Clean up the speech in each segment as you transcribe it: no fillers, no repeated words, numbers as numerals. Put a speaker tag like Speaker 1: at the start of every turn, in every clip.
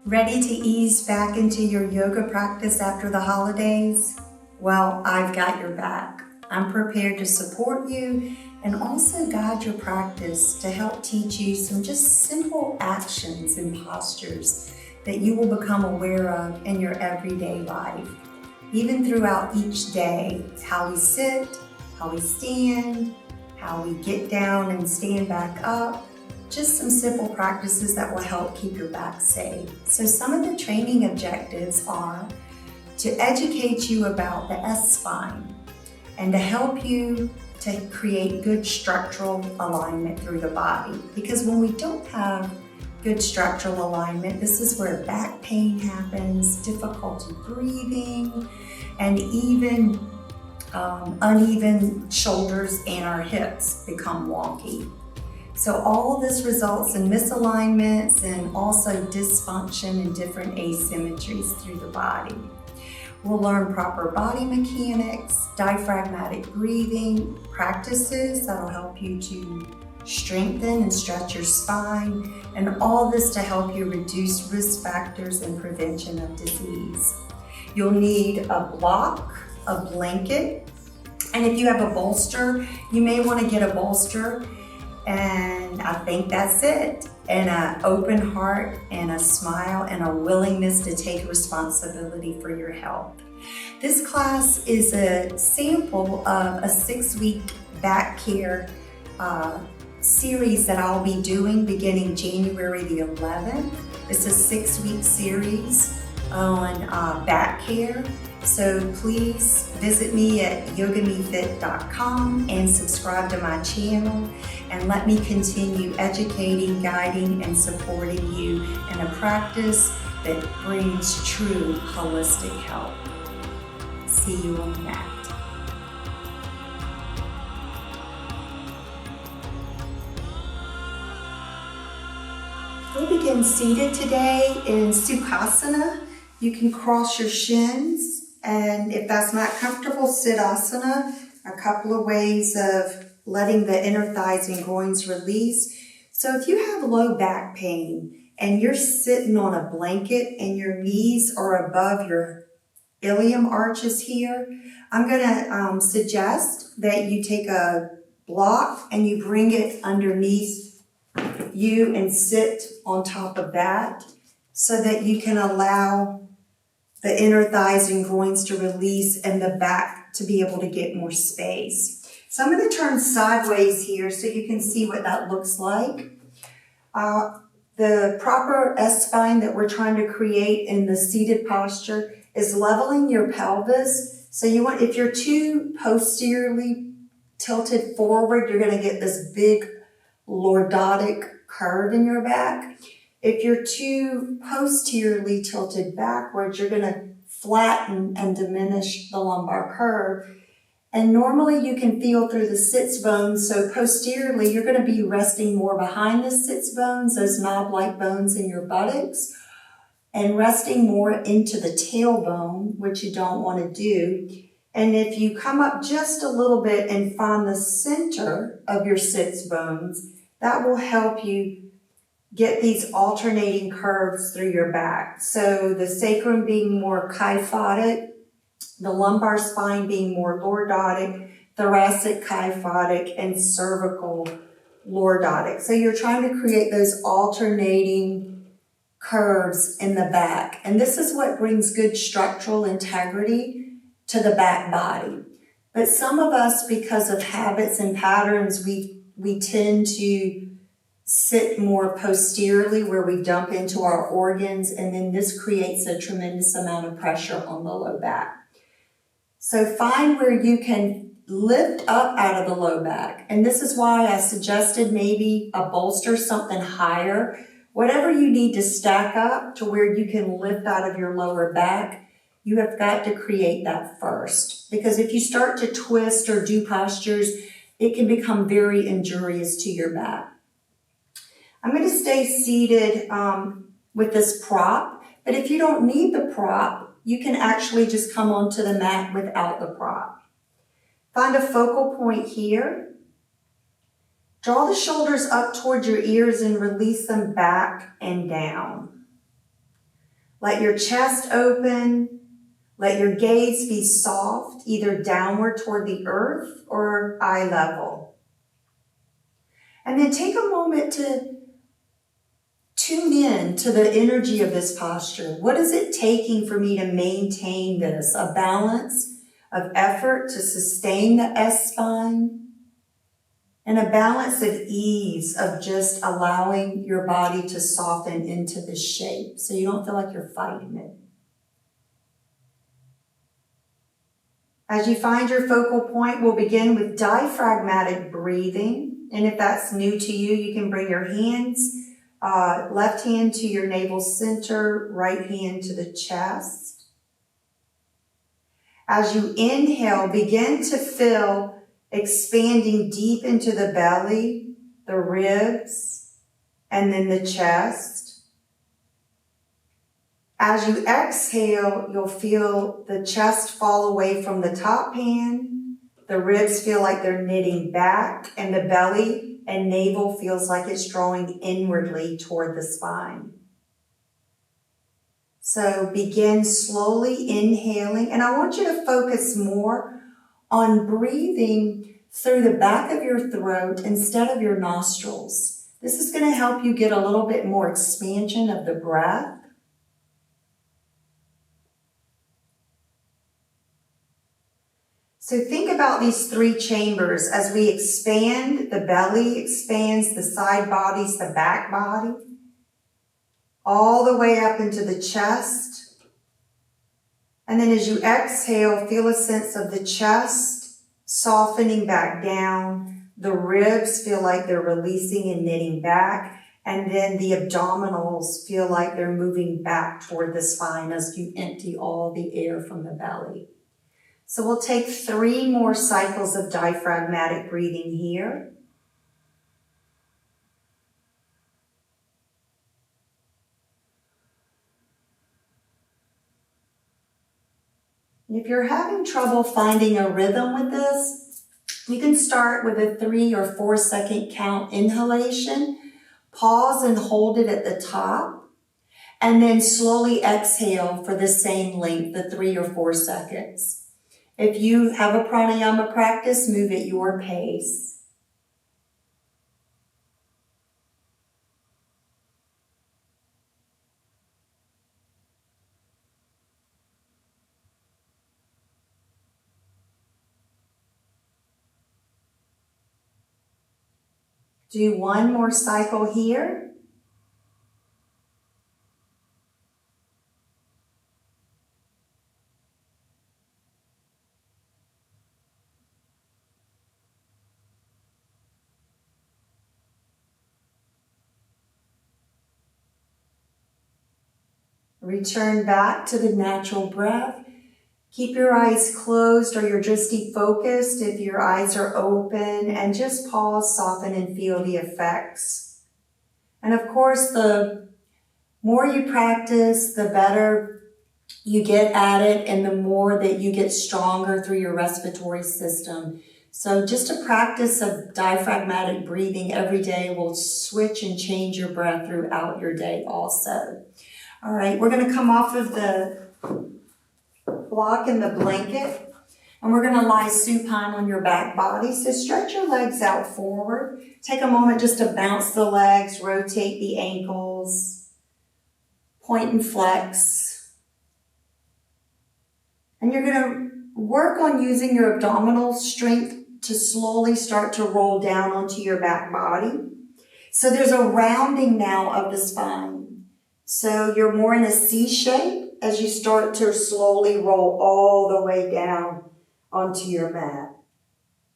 Speaker 1: Ready to ease back into your yoga practice after the holidays? Well, I've got your back. I'm prepared to support you and also guide your practice to help teach you some just simple actions and postures that you will become aware of in your everyday life. Even throughout each day, how we sit, how we stand, how we get down and stand back up. Just some simple practices that will help keep your back safe. So some of the training objectives are to educate you about the S-spine and to help you to create good structural alignment through the body. Because when we don't have good structural alignment, this is where back pain happens, difficulty breathing, and even uneven shoulders and our hips become wonky. So all of this results in misalignments and also dysfunction and different asymmetries through the body. We'll learn proper body mechanics, diaphragmatic breathing practices that'll help you to strengthen and stretch your spine, and all this to help you reduce risk factors and prevention of disease. You'll need a block, a blanket, and if you have a bolster, you may want to get a bolster. And I think that's it. And an open heart and a smile and a willingness to take responsibility for your health. This class is a sample of a 6-week back care series that I'll be doing beginning January the 11th. It's a 6-week series on back care. So please visit me at yogamefit.com and subscribe to my channel, and let me continue educating, guiding, and supporting you in a practice that brings true holistic health. See you on the mat. We'll begin seated today in Sukhasana. You can cross your shins. And if that's not comfortable, Siddhasana, a couple of ways of letting the inner thighs and groins release. So if you have low back pain and you're sitting on a blanket and your knees are above your ilium arches here, I'm going to suggest that you take a block and you bring it underneath you and sit on top of that so that you can allow the inner thighs and groins to release and the back to be able to get more space. So I'm going to turn sideways here so you can see what that looks like. The proper S-spine that we're trying to create in the seated posture is leveling your pelvis. So you want, if you're too posteriorly tilted forward, you're going to get this big Lordotic curve in your back. If you're too posteriorly tilted backwards, you're going to flatten and diminish the lumbar curve. And normally you can feel through the sits bones. So posteriorly, you're going to be resting more behind the sits bones, those knob-like bones in your buttocks, and resting more into the tailbone, which you don't want to do. And if you come up just a little bit and find the center of your sits bones, that will help you get these alternating curves through your back. So the sacrum being more kyphotic, the lumbar spine being more lordotic, thoracic kyphotic, and cervical lordotic. So you're trying to create those alternating curves in the back. And this is what brings good structural integrity to the back body. But some of us, because of habits and patterns, we tend to sit more posteriorly where we dump into our organs, and then this creates a tremendous amount of pressure on the low back. So find where you can lift up out of the low back. And this is why I suggested maybe a bolster, something higher. Whatever you need to stack up to where you can lift out of your lower back, you have got to create that first. Because if you start to twist or do postures, it can become very injurious to your back. I'm going to stay seated with this prop, but if you don't need the prop, you can actually just come onto the mat without the prop. Find a focal point here. Draw the shoulders up towards your ears and release them back and down. Let your chest open. Let your gaze be soft, either downward toward the earth or eye level. And then take a moment to tune in to the energy of this posture. What is it taking for me to maintain this? A balance of effort to sustain the S-spine, and a balance of ease of just allowing your body to soften into the shape so you don't feel like you're fighting it. As you find your focal point, we'll begin with diaphragmatic breathing. And if that's new to you, you can bring your hands, left hand to your navel center, right hand to the chest. As you inhale, begin to feel expanding deep into the belly, the ribs, and then the chest. As you exhale, you'll feel the chest fall away from the top pan, the ribs feel like they're knitting back, and the belly and navel feels like it's drawing inwardly toward the spine. So begin slowly inhaling, and I want you to focus more on breathing through the back of your throat instead of your nostrils. This is going to help you get a little bit more expansion of the breath. So think about these three chambers as we expand. The belly expands, the side bodies, the back body, all the way up into the chest. And then as you exhale, feel a sense of the chest softening back down. The ribs feel like they're releasing and knitting back. And then the abdominals feel like they're moving back toward the spine as you empty all the air from the belly. So we'll take 3 more cycles of diaphragmatic breathing here. If you're having trouble finding a rhythm with this, you can start with a 3 or 4 second count inhalation, pause and hold it at the top, and then slowly exhale for the same length, the 3 or 4 seconds. If you have a pranayama practice, move at your pace. Do 1 more cycle here. Return back to the natural breath. Keep your eyes closed or your drishti focused if your eyes are open, and just pause, soften, and feel the effects. And of course, the more you practice, the better you get at it, and the more that you get stronger through your respiratory system. So just a practice of diaphragmatic breathing every day will switch and change your breath throughout your day also. All right, we're going to come off of the block and the blanket, and we're going to lie supine on your back body. So stretch your legs out forward. Take a moment just to bounce the legs, rotate the ankles, point and flex. And you're going to work on using your abdominal strength to slowly start to roll down onto your back body. So there's a rounding now of the spine. So you're more in a C shape as you start to slowly roll all the way down onto your mat.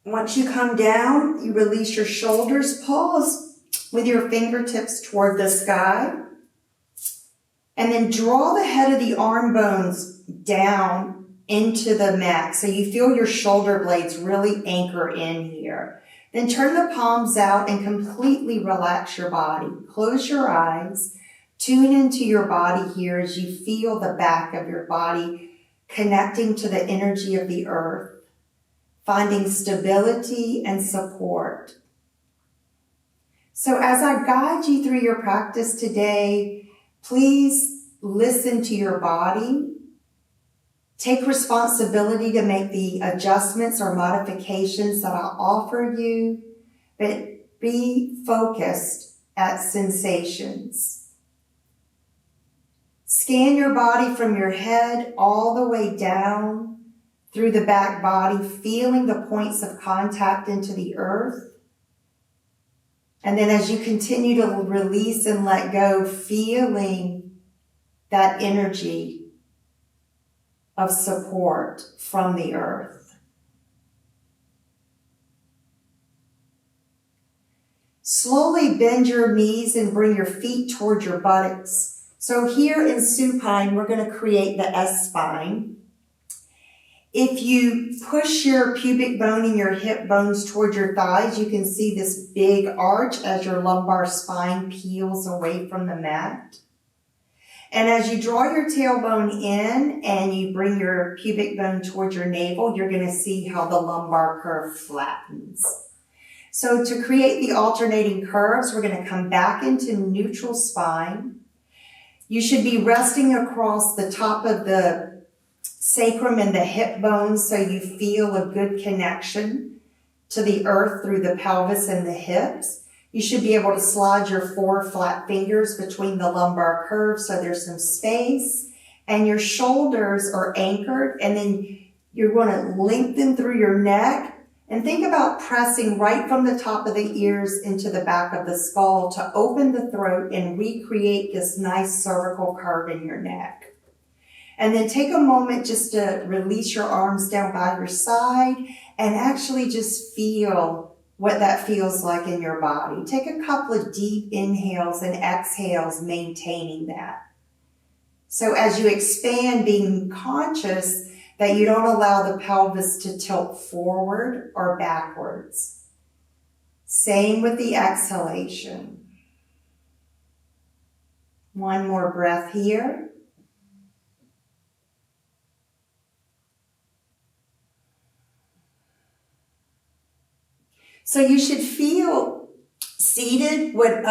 Speaker 1: Once you come down, you release your shoulders, pause with your fingertips toward the sky, and then draw the head of the arm bones down into the mat so you feel your shoulder blades really anchor in here. Then turn the palms out and completely relax your body. Close your eyes. Tune into your body here as you feel the back of your body connecting to the energy of the earth, finding stability and support. So as I guide you through your practice today, please listen to your body. Take responsibility to make the adjustments or modifications that I offer you, but be focused at sensations. Scan your body from your head all the way down through the back body, feeling the points of contact into the earth. And then as you continue to release and let go, feeling that energy of support from the earth. Slowly bend your knees and bring your feet toward your buttocks. So here in supine, we're going to create the S-spine. If you push your pubic bone and your hip bones toward your thighs, you can see this big arch as your lumbar spine peels away from the mat. And as you draw your tailbone in and you bring your pubic bone towards your navel, you're going to see how the lumbar curve flattens. So to create the alternating curves, we're going to come back into neutral spine. You should be resting across the top of the sacrum and the hip bones so you feel a good connection to the earth through the pelvis and the hips. You should be able to slide your 4 flat fingers between the lumbar curves so there's some space, and your shoulders are anchored, and then you're going to lengthen through your neck and think about pressing right from the top of the ears into the back of the skull to open the throat and recreate this nice cervical curve in your neck. And then take a moment just to release your arms down by your side and actually just feel what that feels like in your body. Take a couple of deep inhales and exhales, maintaining that. So as you expand, being conscious that you don't allow the pelvis to tilt forward or backwards. Same with the exhalation. One more breath here. So you should feel seated what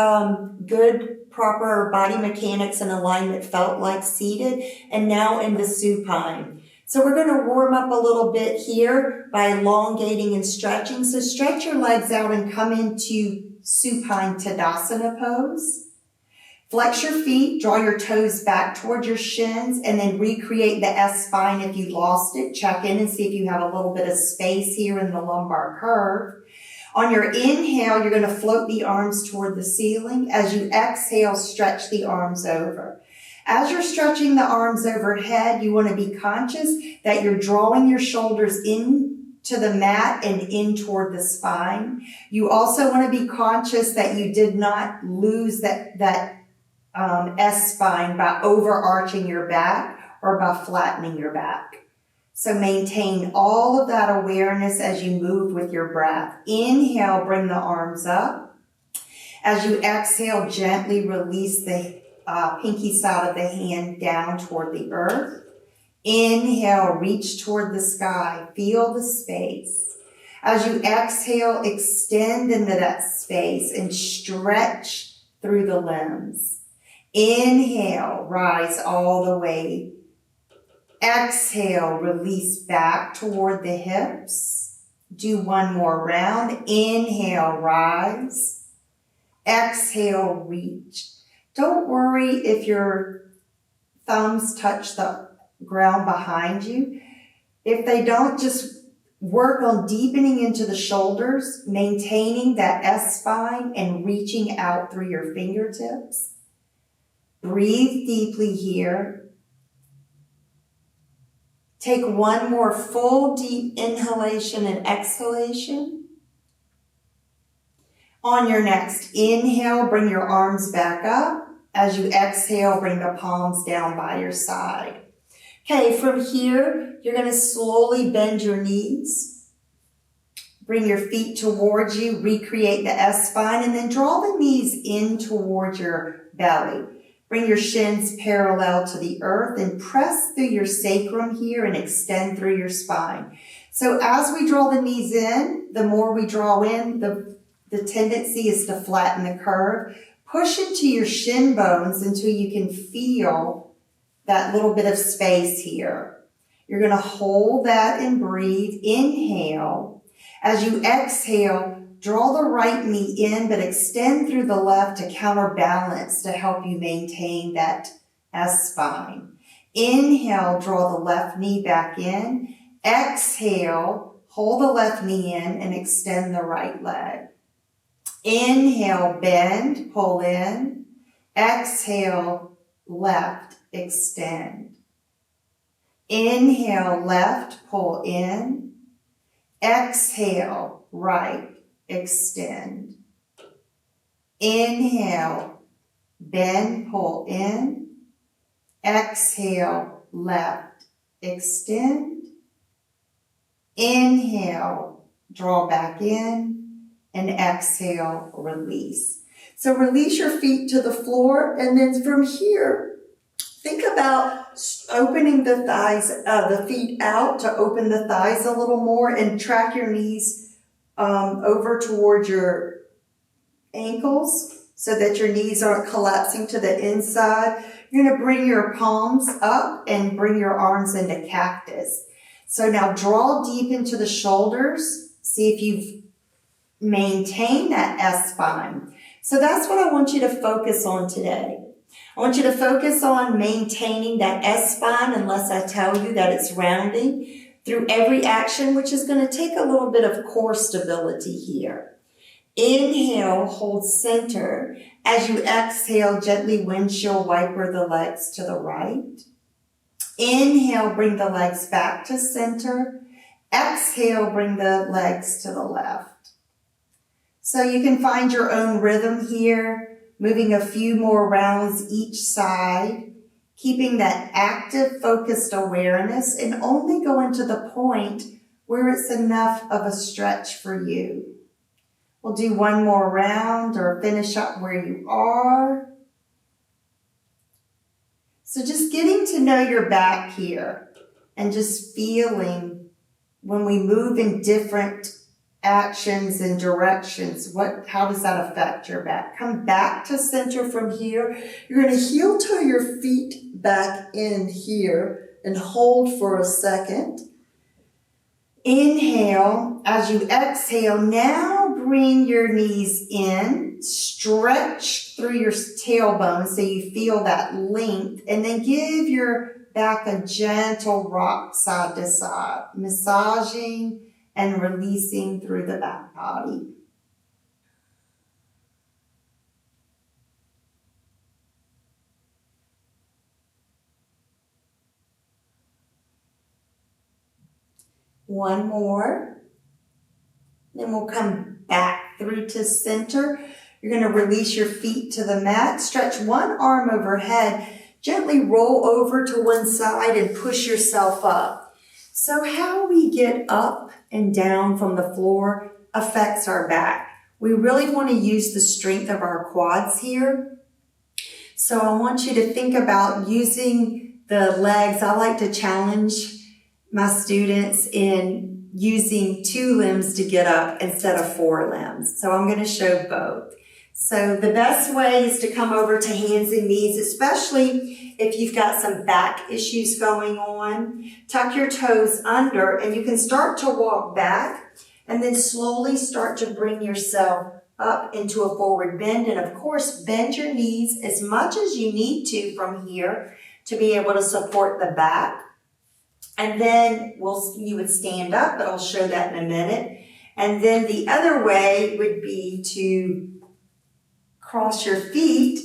Speaker 1: good, proper body mechanics and alignment felt like seated, and now into supine. So we're going to warm up a little bit here by elongating and stretching. So stretch your legs out and come into supine Tadasana pose. Flex your feet, draw your toes back towards your shins, and then recreate the S-spine if you lost it. Check in and see if you have a little bit of space here in the lumbar curve. On your inhale, you're going to float the arms toward the ceiling. As you exhale, stretch the arms over. As you're stretching the arms overhead, you want to be conscious that you're drawing your shoulders in to the mat and in toward the spine. You also want to be conscious that you did not lose that S-spine by overarching your back or by flattening your back. So maintain all of that awareness as you move with your breath. Inhale, bring the arms up. As you exhale, gently release the pinky side of the hand down toward the earth. Inhale, reach toward the sky. Feel the space. As you exhale, extend into that space and stretch through the limbs. Inhale, rise all the way. Exhale, release back toward the hips. Do one more round. Inhale, rise. Exhale, reach. Don't worry if your thumbs touch the ground behind you. If they don't, just work on deepening into the shoulders, maintaining that S-spine and reaching out through your fingertips. Breathe deeply here. Take one more full deep inhalation and exhalation. On your next inhale, bring your arms back up. As you exhale, bring the palms down by your side. Okay, from here, you're going to slowly bend your knees. Bring your feet towards you, recreate the S-spine, and then draw the knees in towards your belly. Bring your shins parallel to the earth and press through your sacrum here and extend through your spine. So as we draw the knees in, the more we draw in, the tendency is to flatten the curve. Push into your shin bones until you can feel that little bit of space here. You're going to hold that and breathe. Inhale. As you exhale, draw the right knee in, but extend through the left to counterbalance to help you maintain that S-spine. Inhale, draw the left knee back in. Exhale, hold the left knee in and extend the right leg. Inhale, bend, pull in. Exhale, left, extend. Inhale, left, pull in. Exhale, right, extend. Inhale, bend, pull in. Exhale, left, extend. Inhale, draw back in, and exhale, release. So release your feet to the floor, and then from here, think about opening the thighs, the feet out to open the thighs a little more, and track your knees over towards your ankles so that your knees aren't collapsing to the inside. You're going to bring your palms up and bring your arms into cactus. So now draw deep into the shoulders. See if you've maintained that S-spine. So that's what I want you to focus on today. I want you to focus on maintaining that S-spine unless I tell you that it's rounding through every action, which is going to take a little bit of core stability here. Inhale, hold center. As you exhale, gently windshield wiper the legs to the right. Inhale, bring the legs back to center. Exhale, bring the legs to the left. So you can find your own rhythm here, moving a few more rounds each side, keeping that active, focused awareness, and only going to the point where it's enough of a stretch for you. We'll do one more round or finish up where you are. So just getting to know your back here and just feeling when we move in different actions and directions, how does that affect your back? Come back to center from here. You're going to heel toe your feet back in here and hold for a second. Inhale. As you exhale, now bring your knees in, stretch through your tailbone so you feel that length, and then give your back a gentle rock side to side, massaging and releasing through the back body. One more. Then we'll come back through to center. You're going to release your feet to the mat. Stretch one arm overhead. Gently roll over to one side and push yourself up. So how we get up and down from the floor affects our back. We really want to use the strength of our quads here. So I want you to think about using the legs. I like to challenge my students in using 2 limbs to get up instead of 4 limbs. So I'm going to show both. So the best way is to come over to hands and knees, especially if you've got some back issues going on. Tuck your toes under and you can start to walk back and then slowly start to bring yourself up into a forward bend. And of course, bend your knees as much as you need to from here to be able to support the back. And then you would stand up, but I'll show that in a minute. And then the other way would be to cross your feet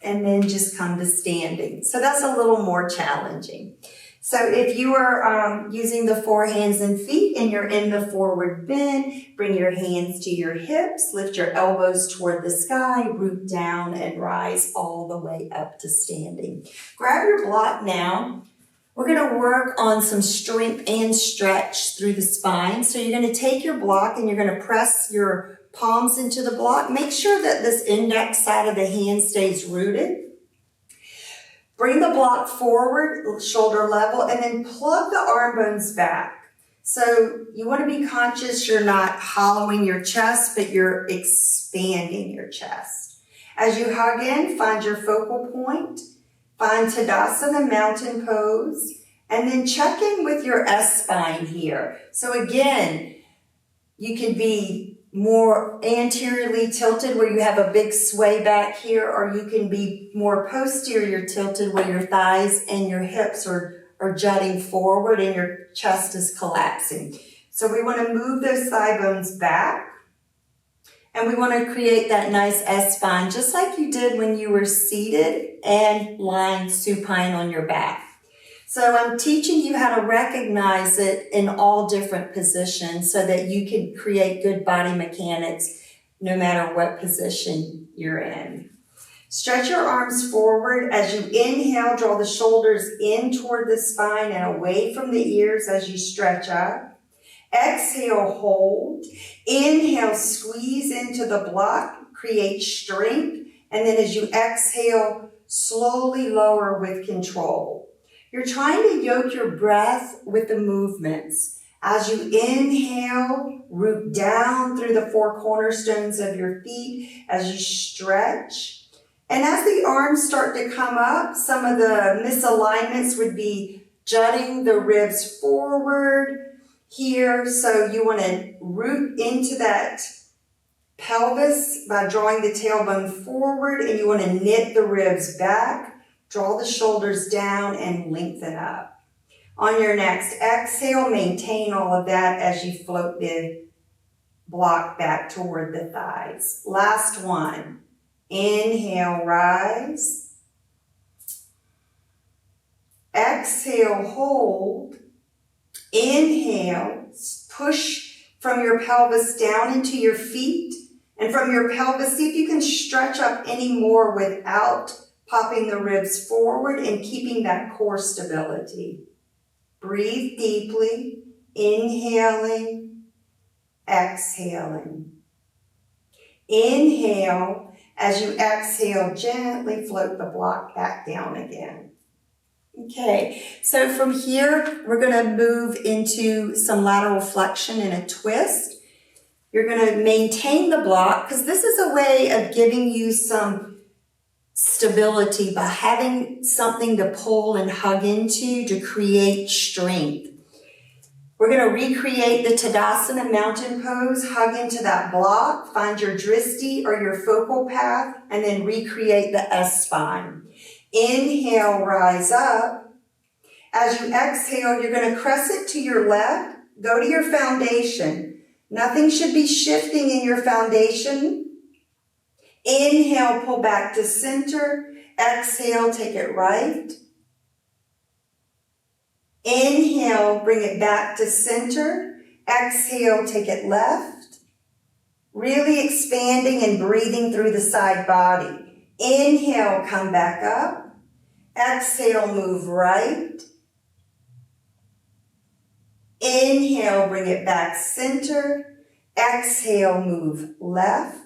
Speaker 1: and then just come to standing. So that's a little more challenging. So if you are using the 4 hands and feet and you're in the forward bend, bring your hands to your hips, lift your elbows toward the sky, root down and rise all the way up to standing. Grab your block now. We're going to work on some strength and stretch through the spine. So you're going to take your block and you're going to press your palms into the block. Make sure that this index side of the hand stays rooted. Bring the block forward, shoulder level, and then plug the arm bones back. So you want to be conscious you're not hollowing your chest, but you're expanding your chest. As you hug in, find your focal point. Find Tadasana Mountain Pose, and then check in with your S-spine here. So again, you can be more anteriorly tilted where you have a big sway back here, or you can be more posterior tilted where your thighs and your hips are jutting forward and your chest is collapsing. So we want to move those thigh bones back, and we want to create that nice S-spine just like you did when you were seated and lying supine on your back. So I'm teaching you how to recognize it in all different positions so that you can create good body mechanics no matter what position you're in. Stretch your arms forward. As you inhale, draw the shoulders in toward the spine and away from the ears as you stretch up. Exhale, hold. Inhale, squeeze into the block, create strength. And then as you exhale, slowly lower with control. You're trying to yoke your breath with the movements. As you inhale, root down through the four cornerstones of your feet as you stretch. And as the arms start to come up, some of the misalignments would be jutting the ribs forward here. So you want to root into that pelvis by drawing the tailbone forward, and you want to knit the ribs back. Draw the shoulders down and lengthen up. On your next exhale, maintain all of that as you float the block back toward the thighs. Last one. Inhale, rise. Exhale, hold. Inhale, push from your pelvis down into your feet. And from your pelvis, see if you can stretch up any more without popping the ribs forward and keeping that core stability. Breathe deeply, inhaling, exhaling. Inhale. As you exhale, gently float the block back down again. Okay, so from here, we're going to move into some lateral flexion and a twist. You're going to maintain the block because this is a way of giving you some stability by having something to pull and hug into to create strength. We're going to recreate the Tadasana Mountain Pose, hug into that block, find your dristi or your focal path, and then recreate the S-spine. Inhale, rise up. As you exhale, you're going to crescent to your left, go to your foundation. Nothing should be shifting in your foundation. Inhale, pull back to center. Exhale, take it right. Inhale, bring it back to center. Exhale, take it left. Really expanding and breathing through the side body. Inhale, come back up. Exhale, move right. Inhale, bring it back center. Exhale, move left.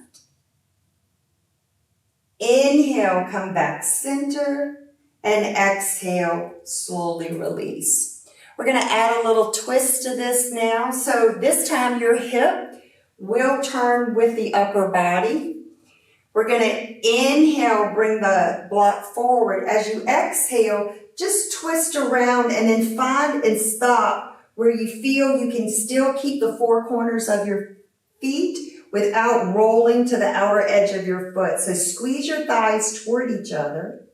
Speaker 1: Inhale, come back center, and exhale, slowly release. We're going to add a little twist to this now. So this time your hip will turn with the upper body. We're going to inhale, bring the block forward. As you exhale, just twist around and then find and stop where you feel you can still keep the four corners of your feet without rolling to the outer edge of your foot. So squeeze your thighs toward each other.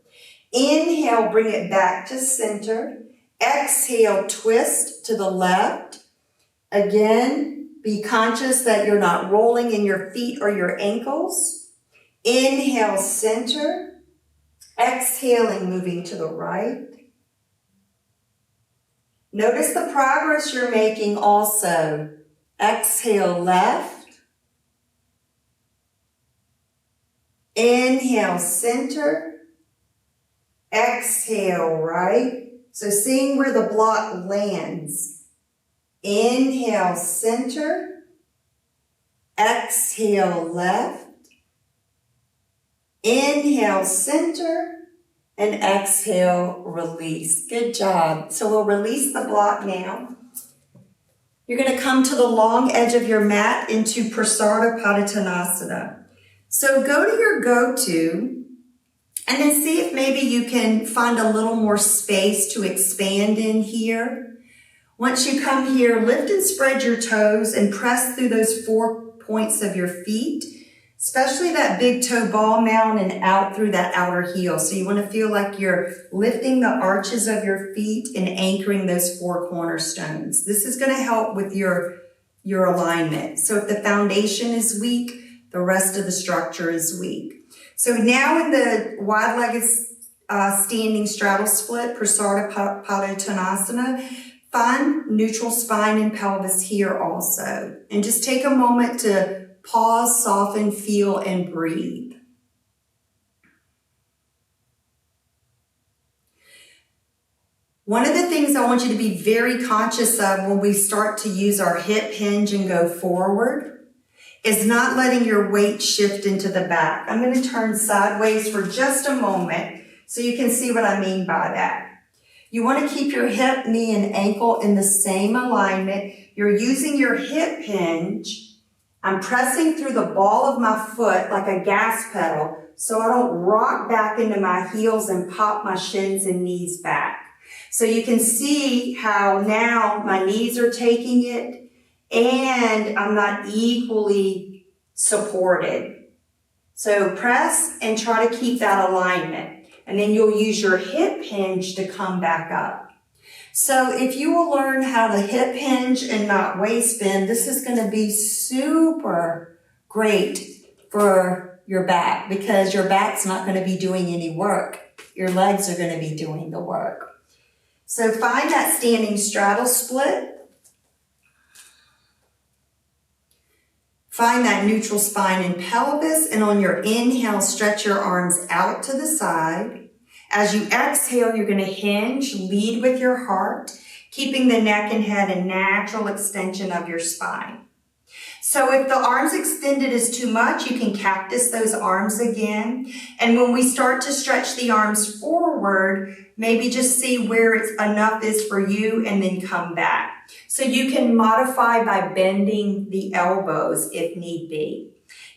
Speaker 1: Inhale, bring it back to center. Exhale, twist to the left. Again, be conscious that you're not rolling in your feet or your ankles. Inhale, center. Exhaling, moving to the right. Notice the progress you're making also. Exhale, left. Inhale, center. Exhale, right. So seeing where the block lands. Inhale, center. Exhale, left. Inhale, center. And exhale, release. Good job. So we'll release the block now. You're going to come to the long edge of your mat into Prasarna Padottanasana. So go to your go-to And then see if maybe you can find a little more space to expand in here. Once you come here, lift and spread your toes and press through those 4 points of your feet, especially that big toe ball mound and out through that outer heel. So you want to feel like you're lifting the arches of your feet and anchoring those 4 cornerstones. This is going to help with your alignment. So if the foundation is weak, the rest of the structure is weak. So now in the wide-legged standing straddle split, Prasarita Padottanasana, find neutral spine and pelvis here also. And just take a moment to pause, soften, feel, and breathe. One of the things I want you to be very conscious of when we start to use our hip hinge and go forward is not letting your weight shift into the back. I'm going to turn sideways for just a moment so you can see what I mean by that. You want to keep your hip, knee, and ankle in the same alignment. You're using your hip hinge. I'm pressing through the ball of my foot like a gas pedal so I don't rock back into my heels and pop my shins and knees back. So you can see how now my knees are taking it and I'm not equally supported. So press and try to keep that alignment. And then you'll use your hip hinge to come back up. So if you will learn how to hip hinge and not waist bend, this is going to be super great for your back because your back's not going to be doing any work. Your legs are going to be doing the work. So find that standing straddle split. Find that neutral spine and pelvis, and on your inhale, stretch your arms out to the side. As you exhale, you're going to hinge, lead with your heart, keeping the neck and head a natural extension of your spine. So if the arms extended is too much, you can cactus those arms again. And when we start to stretch the arms forward, maybe just see where enough is for you and then come back. So you can modify by bending the elbows if need be.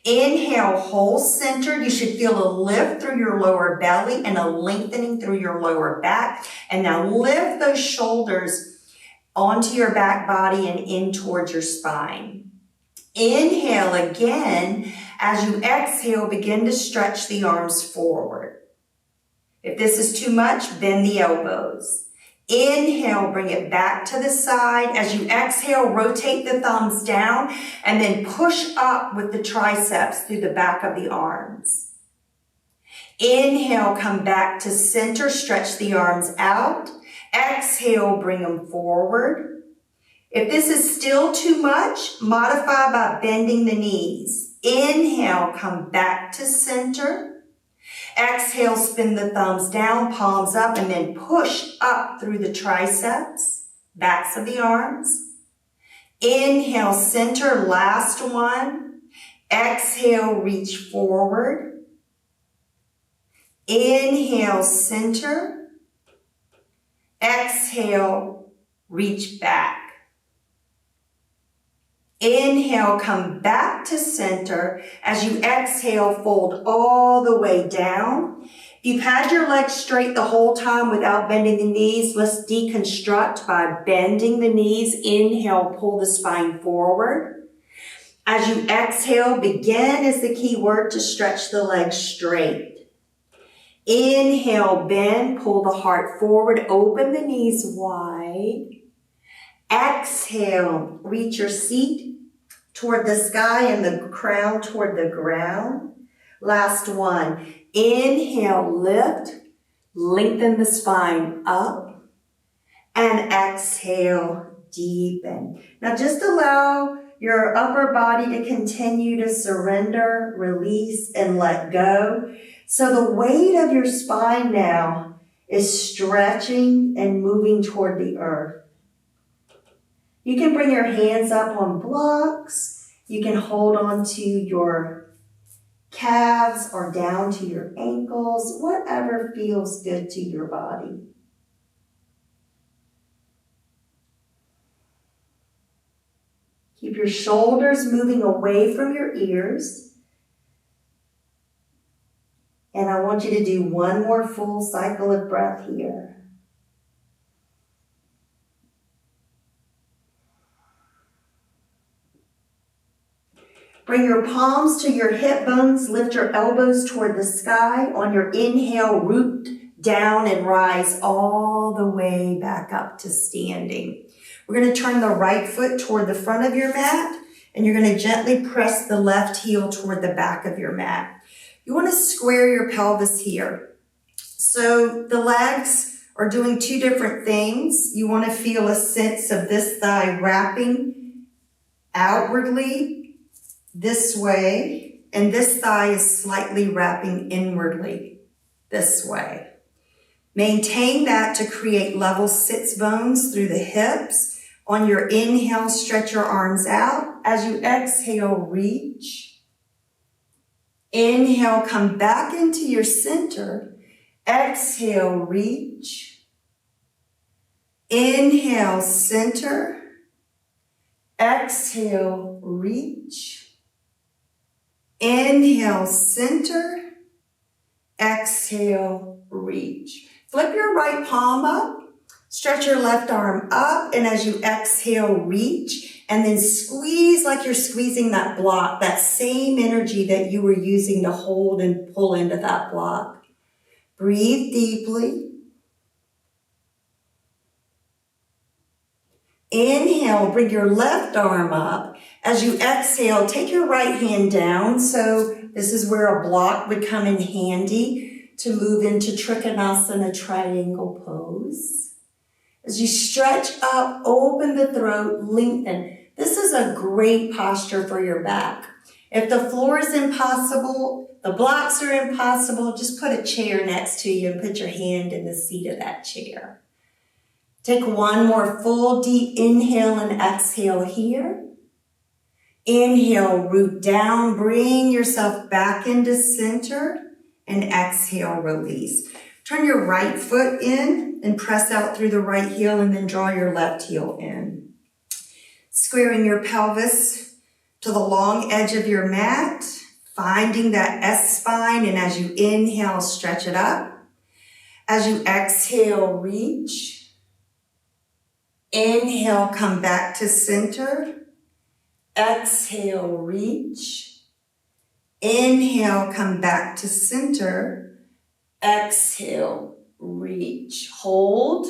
Speaker 1: Inhale, whole centered. You should feel a lift through your lower belly and a lengthening through your lower back. And now lift those shoulders onto your back body and in towards your spine. Inhale again. As you exhale, begin to stretch the arms forward. If this is too much, bend the elbows. Inhale, bring it back to the side. As you exhale, rotate the thumbs down and then push up with the triceps through the back of the arms. Inhale, come back to center, stretch the arms out. Exhale, bring them forward. If this is still too much, modify by bending the knees. Inhale, come back to center. Exhale, spin the thumbs down, palms up, and then push up through the triceps, backs of the arms. Inhale, center, last one. Exhale, reach forward. Inhale, center. Exhale, reach back. Inhale, come back to center. As you exhale, fold all the way down. If you've had your legs straight the whole time without bending the knees, let's deconstruct by bending the knees. Inhale, pull the spine forward. As you exhale, begin is the key word to stretch the legs straight. Inhale, bend, pull the heart forward, open the knees wide. Exhale, reach your seat toward the sky and the crown toward the ground. Last one. Inhale, lift, lengthen the spine up, and exhale, deepen. Now just allow your upper body to continue to surrender, release, and let go. So the weight of your spine now is stretching and moving toward the earth. You can bring your hands up on blocks. You can hold on to your calves or down to your ankles, whatever feels good to your body. Keep your shoulders moving away from your ears. And I want you to do one more full cycle of breath here. Bring your palms to your hip bones. Lift your elbows toward the sky. On your inhale, root down and rise all the way back up to standing. We're going to turn the right foot toward the front of your mat, and you're going to gently press the left heel toward the back of your mat. You want to square your pelvis here. So the legs are doing two different things. You want to feel a sense of this thigh wrapping outwardly this way, and this thigh is slightly wrapping inwardly this way. Maintain that to create level sits bones through the hips. On your inhale, stretch your arms out. As you exhale, reach. Inhale, come back into your center. Exhale, reach. Inhale, center. Exhale, reach. Inhale, center. Exhale, reach. Flip your right palm up. Stretch your left arm up. And as you exhale, reach. And then squeeze like you're squeezing that block, that same energy that you were using to hold and pull into that block. Breathe deeply. Inhale, bring your left arm up. As you exhale, take your right hand down. So this is where a block would come in handy to move into Trikonasana triangle pose. As you stretch up, open the throat, lengthen. This is a great posture for your back. If the floor is impossible, the blocks are impossible, just put a chair next to you and put your hand in the seat of that chair. Take one more full deep inhale and exhale here. Inhale, root down, bring yourself back into center, and exhale, release. Turn your right foot in and press out through the right heel, and then draw your left heel in. Squaring your pelvis to the long edge of your mat, finding that S-spine, and as you inhale, stretch it up. As you exhale, reach. Inhale, come back to center. Exhale, reach. Inhale, come back to center. Exhale, reach. Hold.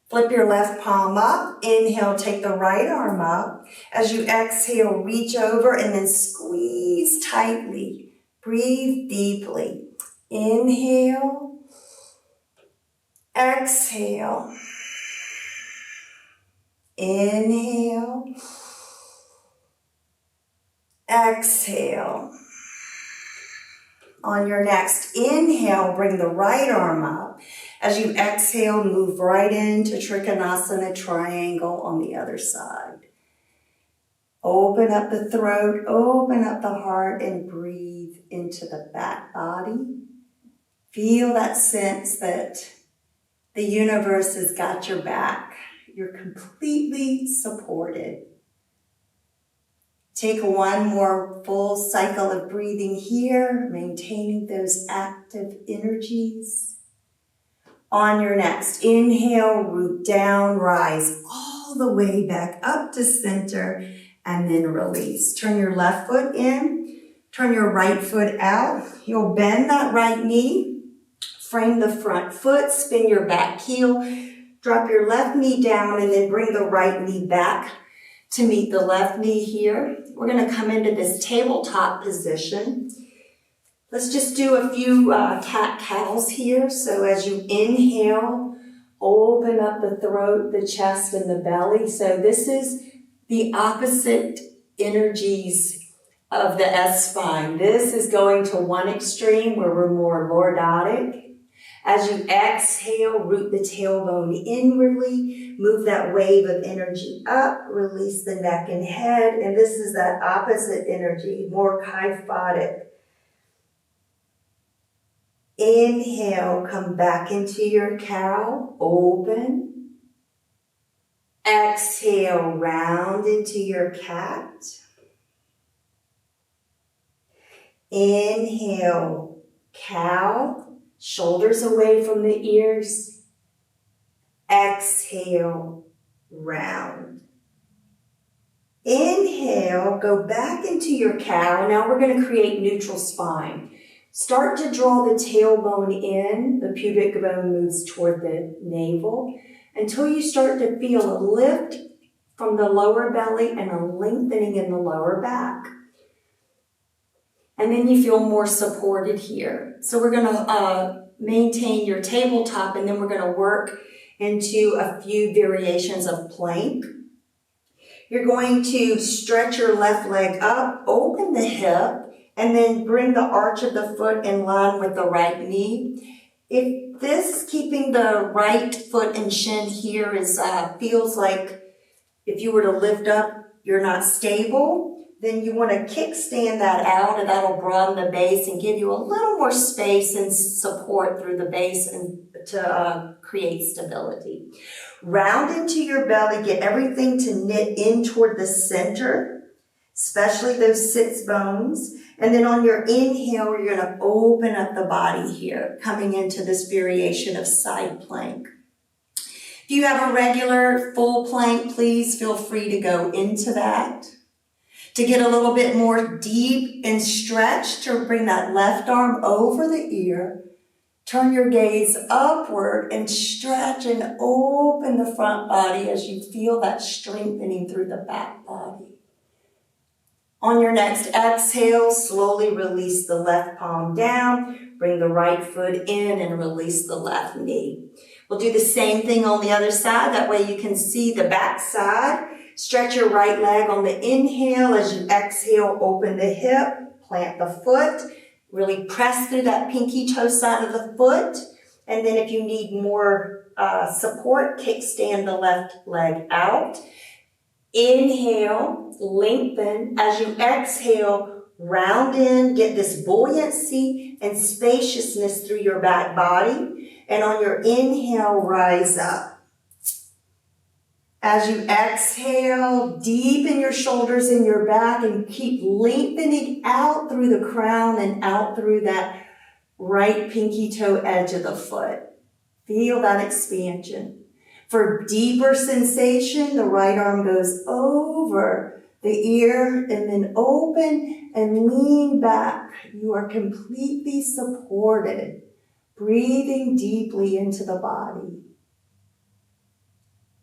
Speaker 1: Flip your left palm up. Inhale, take the right arm up. As you exhale, reach over and then squeeze tightly. Breathe deeply. Inhale. Exhale. Inhale. Exhale. On your next inhale, bring the right arm up. As you exhale, move right into Trikonasana triangle on the other side. Open up the throat, open up the heart, and breathe into the back body. Feel that sense that the universe has got your back. You're completely supported. Take one more full cycle of breathing here, maintaining those active energies. On your next inhale, root down, rise all the way back up to center, and then release. Turn your left foot in, turn your right foot out. You'll bend that right knee, frame the front foot, spin your back heel, drop your left knee down, and then bring the right knee back to meet the left knee here. We're going to come into this tabletop position. Let's just do a few cat-cows here. So as you inhale, open up the throat, the chest, and the belly. So this is the opposite energies of the S-spine. This is going to one extreme where we're more lordotic. As you exhale, root the tailbone inwardly, move that wave of energy up, release the neck and head, and this is that opposite energy, more kyphotic. Inhale, come back into your cow, open. Exhale, round into your cat. Inhale, Cow, shoulders away from the ears. Exhale, round. Inhale, go back into your cow. Now we're going to create neutral spine. Start to draw the tailbone in. The pubic bone moves toward the navel until you start to feel a lift from the lower belly and a lengthening in the lower back. And then you feel more supported here. So we're going to maintain your tabletop, and then we're going to work into a few variations of plank. You're going to stretch your left leg up, open the hip, and then bring the arch of the foot in line with the right knee. If this, keeping the right foot and shin here is feels like if you were to lift up, you're not stable, then you want to kickstand that out, and that'll broaden the base and give you a little more space and support through the base and to create stability. Round into your belly, get everything to knit in toward the center, especially those sits bones. And then on your inhale, you're going to open up the body here, coming into this variation of side plank. If you have a regular full plank, please feel free to go into that. To get a little bit more deep and stretch, to bring that left arm over the ear, turn your gaze upward and stretch and open the front body as you feel that strengthening through the back body. On your next exhale, slowly release the left palm down, bring the right foot in and release the left knee. We'll do the same thing on the other side, that way you can see the back side. Stretch your right leg on the inhale. As you exhale, open the hip, plant the foot, really press through that pinky toe side of the foot. And then if you need more support, kickstand the left leg out. Inhale, lengthen. As you exhale, round in, get this buoyancy and spaciousness through your back body. And on your inhale, rise up. As you exhale, deepen your shoulders in your back and keep lengthening out through the crown and out through that right pinky toe edge of the foot. Feel that expansion. For deeper sensation, the right arm goes over the ear and then open and lean back. You are completely supported, breathing deeply into the body.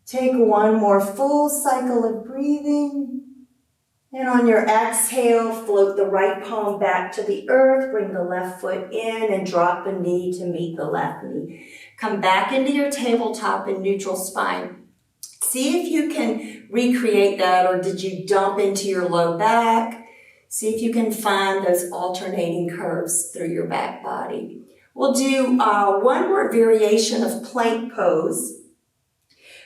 Speaker 1: Take one more full cycle of breathing. And on your exhale, float the right palm back to the earth. Bring the left foot in and drop the knee to meet the left knee. Come back into your tabletop in neutral spine. See if you can recreate that, or did you dump into your low back? See if you can find those alternating curves through your back body. We'll do one more variation of plank pose.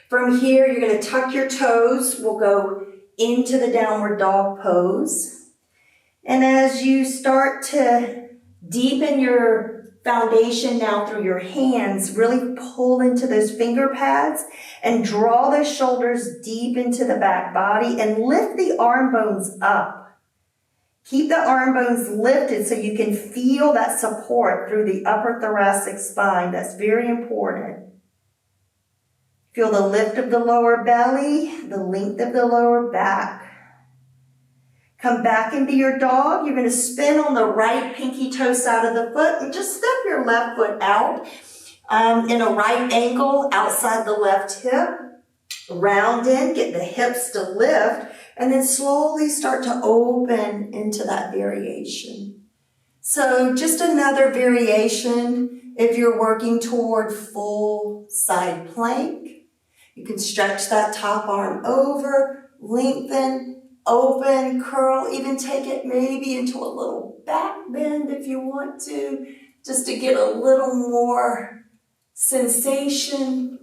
Speaker 1: From here, you're going to tuck your toes. We'll go into the downward dog pose. And as you start to deepen your foundation now through your hands, really pull into those finger pads and draw those shoulders deep into the back body and lift the arm bones up. Keep the arm bones lifted so you can feel that support through the upper thoracic spine. That's very important. Feel the lift of the lower belly, the length of the lower back. Come back into your dog. You're going to spin on the right pinky toe side of the foot and just step your left foot out in a right angle outside the left hip. Round in, get the hips to lift, and then slowly start to open into that variation. So just another variation if you're working toward full side plank. You can stretch that top arm over, lengthen, open, curl, even take it maybe into a little back bend if you want to, just to get a little more sensation.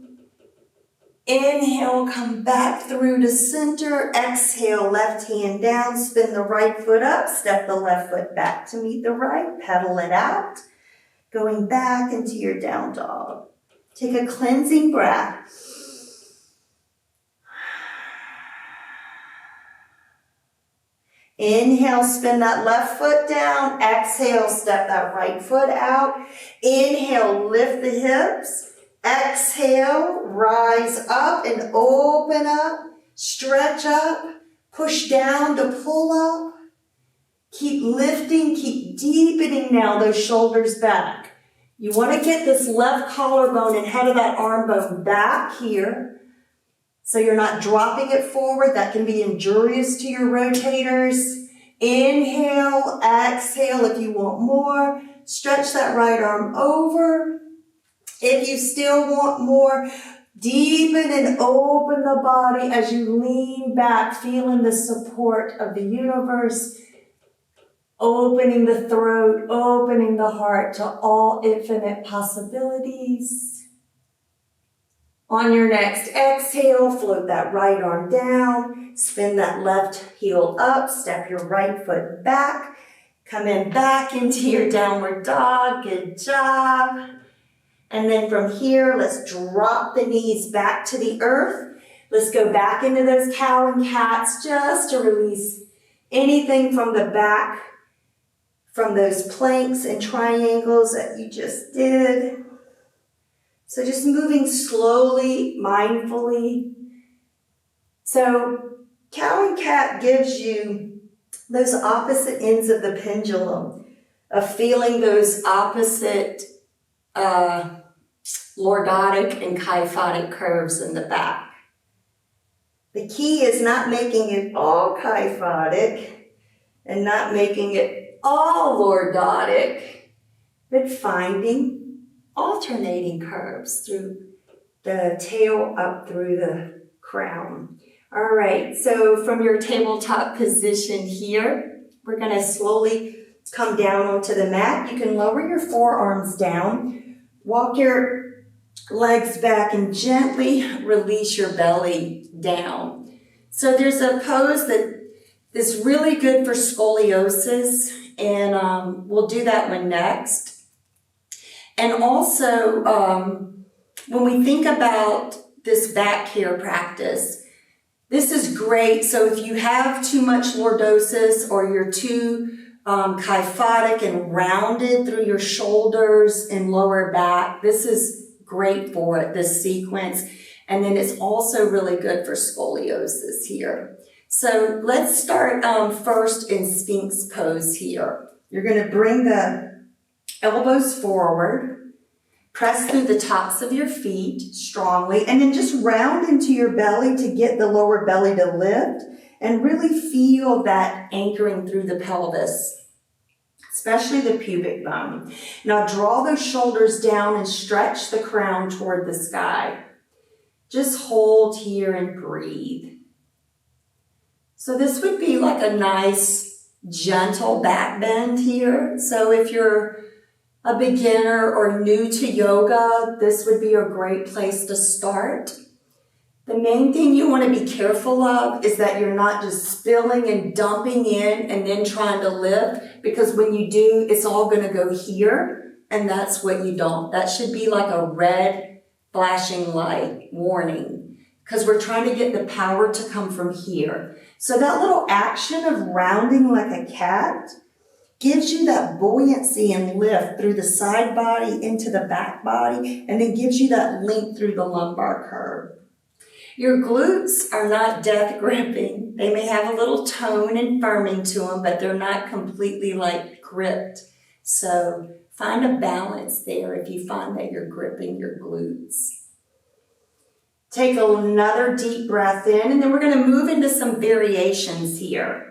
Speaker 1: Inhale, come back through to center. Exhale, left hand down, spin the right foot up, step the left foot back to meet the right, pedal it out, going back into your down dog. Take a cleansing breath. Inhale, spin that left foot down. Exhale, step that right foot out. Inhale, lift the hips. Exhale, rise up and open up. Stretch up. Push down to pull up. Keep lifting, keep deepening now those shoulders back. You want to get this left collarbone and head of that arm bone back here. So you're not dropping it forward. That can be injurious to your rotators. Inhale, exhale if you want more. Stretch that right arm over. If you still want more, deepen and open the body as you lean back, feeling the support of the universe. Opening the throat, opening the heart to all infinite possibilities. On your next exhale, float that right arm down, spin that left heel up, step your right foot back, come in back into your downward dog, good job. And then from here, let's drop the knees back to the earth. Let's go back into those cow and cats just to release anything from the back, from those planks and triangles that you just did. So just moving slowly, mindfully. So cow and cat gives you those opposite ends of the pendulum of feeling those opposite Lordotic and Kyphotic curves in the back. The key is not making it all Kyphotic and not making it all Lordotic, but finding alternating curves through the tail up through the crown. All right, so from your tabletop position here, we're going to slowly come down onto the mat. You can lower your forearms down, walk your legs back, and gently release your belly down. So there's a pose that is really good for scoliosis, and we'll do that one next. And also, when we think about this back care practice, this is great. So if you have too much lordosis or you're too kyphotic and rounded through your shoulders and lower back, this is great for it, this sequence. And then it's also really good for scoliosis here. So let's start first in Sphinx pose here. You're going to bring the elbows forward, press through the tops of your feet strongly, and then just round into your belly to get the lower belly to lift and really feel that anchoring through the pelvis, especially the pubic bone. Now draw those shoulders down and stretch the crown toward the sky. Just hold here and breathe. So this would be like a nice, gentle back bend here. So if you're a beginner or new to yoga, this would be a great place to start. The main thing you want to be careful of is that you're not just spilling and dumping in and then trying to lift, because when you do, it's all going to go here, and that's what you don't. That should be like a red flashing light warning, because we're trying to get the power to come from here. So that little action of rounding like a cat gives you that buoyancy and lift through the side body into the back body, and then gives you that link through the lumbar curve. Your glutes are not death gripping. They may have a little tone and firming to them, but they're not completely like gripped. So find a balance there if you find that you're gripping your glutes. Take another deep breath in, and then we're going to move into some variations here.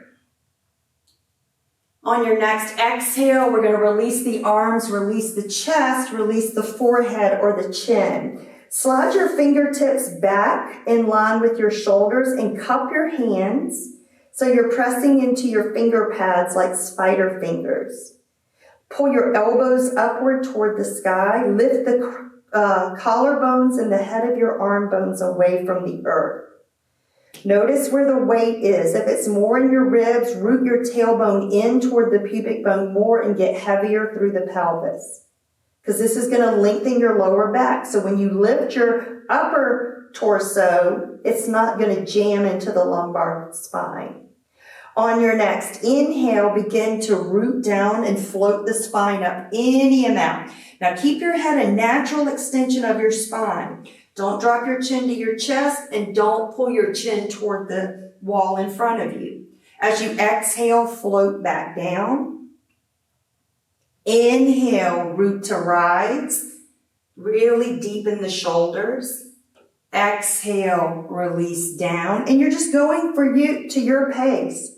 Speaker 1: On your next exhale, we're going to release the arms, release the chest, release the forehead or the chin. Slide your fingertips back in line with your shoulders and cup your hands so you're pressing into your finger pads like spider fingers. Pull your elbows upward toward the sky. Lift the collarbones and the head of your arm bones away from the earth. Notice where the weight is. If it's more in your ribs, root your tailbone in toward the pubic bone more and get heavier through the pelvis, because this is going to lengthen your lower back. So when you lift your upper torso, it's not going to jam into the lumbar spine. On your next inhale, begin to root down and float the spine up any amount. Now keep your head a natural extension of your spine. Don't drop your chin to your chest and don't pull your chin toward the wall in front of you. As you exhale, float back down. Inhale, root to rise. Really deepen the shoulders. Exhale, release down. And you're just going to your pace.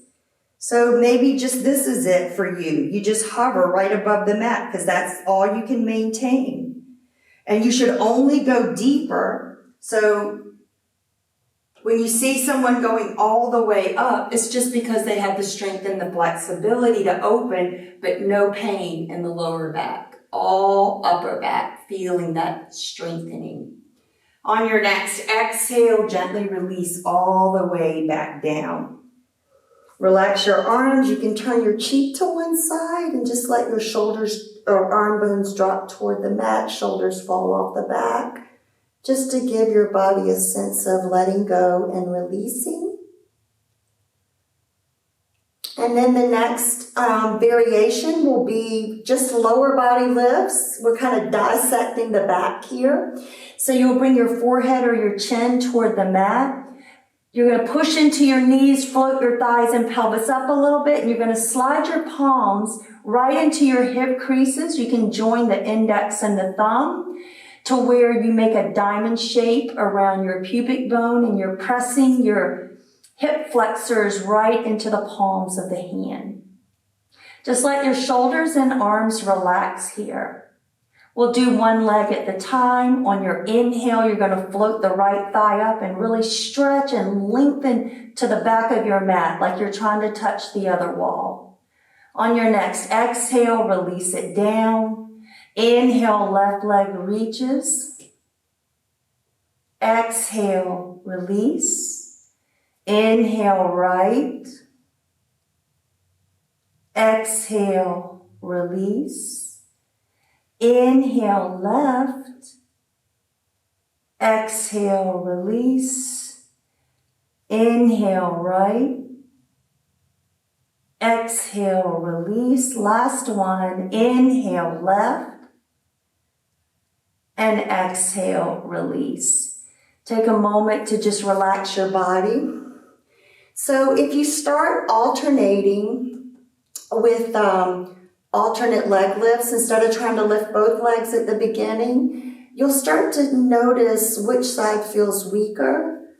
Speaker 1: So maybe just this is it for you. You just hover right above the mat because that's all you can maintain. And you should only go deeper. So when you see someone going all the way up, it's just because they have the strength and the flexibility to open, but no pain in the lower back. All upper back, feeling that strengthening. On your next exhale, gently release all the way back down. Relax your arms. You can turn your cheek to one side and just let your shoulders or arm bones drop toward the mat. Shoulders fall off the back. Just to give your body a sense of letting go and releasing. And then the next variation will be just lower body lifts. We're kind of dissecting the back here. So you'll bring your forehead or your chin toward the mat. You're going to push into your knees, float your thighs and pelvis up a little bit, and you're going to slide your palms right into your hip creases. You can join the index and the thumb to where you make a diamond shape around your pubic bone, and you're pressing your hip flexors right into the palms of the hand. Just let your shoulders and arms relax here. We'll do one leg at the time. On your inhale, you're going to float the right thigh up and really stretch and lengthen to the back of your mat like you're trying to touch the other wall. On your next exhale, release it down. Inhale, left leg reaches. Exhale, release. Inhale, right. Exhale, release. Inhale, left. Exhale, release. Inhale, right. Exhale, release. Last one. Inhale, left. And exhale, release. Take a moment to just relax your body. So if you start alternating with alternate leg lifts, instead of trying to lift both legs at the beginning, you'll start to notice which side feels weaker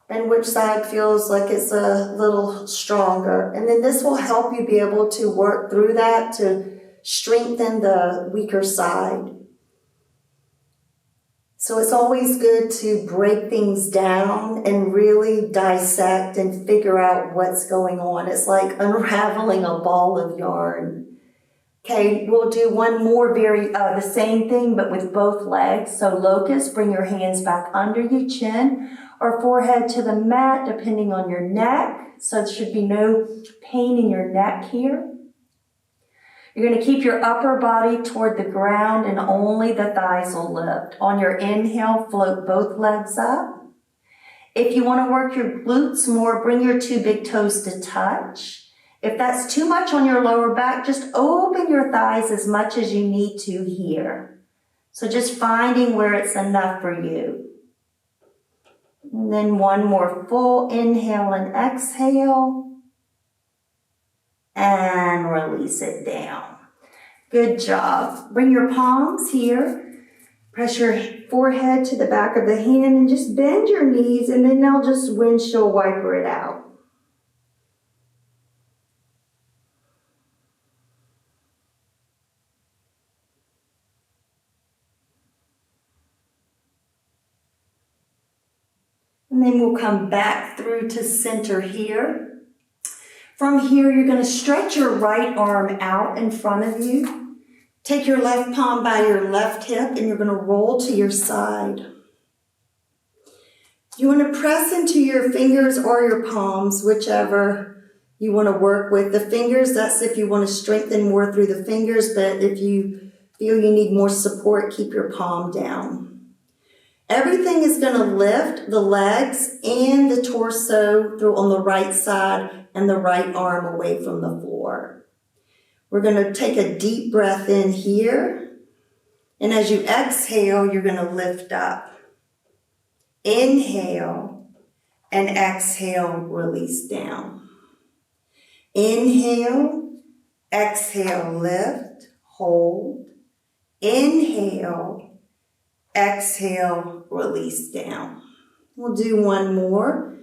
Speaker 1: and which side feels like it's a little stronger. And then this will help you be able to work through that to strengthen the weaker side. So it's always good to break things down and really dissect and figure out what's going on. It's like unraveling a ball of yarn. Okay, we'll do one more the same thing, but with both legs. So locust, bring your hands back under your chin or forehead to the mat, depending on your neck. So there should be no pain in your neck here. You're going to keep your upper body toward the ground and only the thighs will lift. On your inhale, float both legs up. If you want to work your glutes more, bring your two big toes to touch. If that's too much on your lower back, just open your thighs as much as you need to here. So just finding where it's enough for you. And then one more full inhale and exhale. And release it down. Good job. Bring your palms here. Press your forehead to the back of the hand and just bend your knees, and then I'll just windshield wiper it out. And then we'll come back through to center here. From here, you're going to stretch your right arm out in front of you. Take your left palm by your left hip and you're going to roll to your side. You want to press into your fingers or your palms, whichever you want to work with. The fingers, that's if you want to strengthen more through the fingers, but if you feel you need more support, keep your palm down. Everything is going to lift, the legs and the torso through on the right side and the right arm away from the floor. We're going to take a deep breath in here. And as you exhale, you're going to lift up. Inhale and exhale, release down. Inhale, exhale, lift, hold. Inhale, exhale, release down. We'll do one more.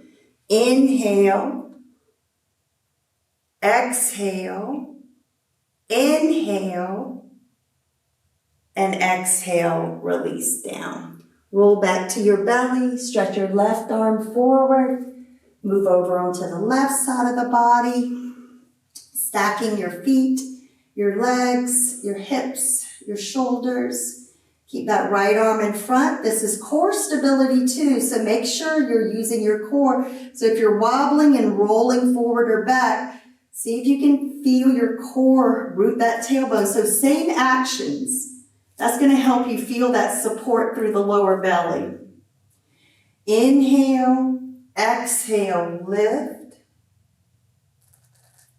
Speaker 1: Inhale, exhale, inhale, and exhale, release down. Roll back to your belly, stretch your left arm forward, move over onto the left side of the body, stacking your feet, your legs, your hips, your shoulders. Keep that right arm in front. This is core stability too, so make sure you're using your core. So if you're wobbling and rolling forward or back, see if you can feel your core root that tailbone. So same actions. That's going to help you feel that support through the lower belly. Inhale, exhale, lift.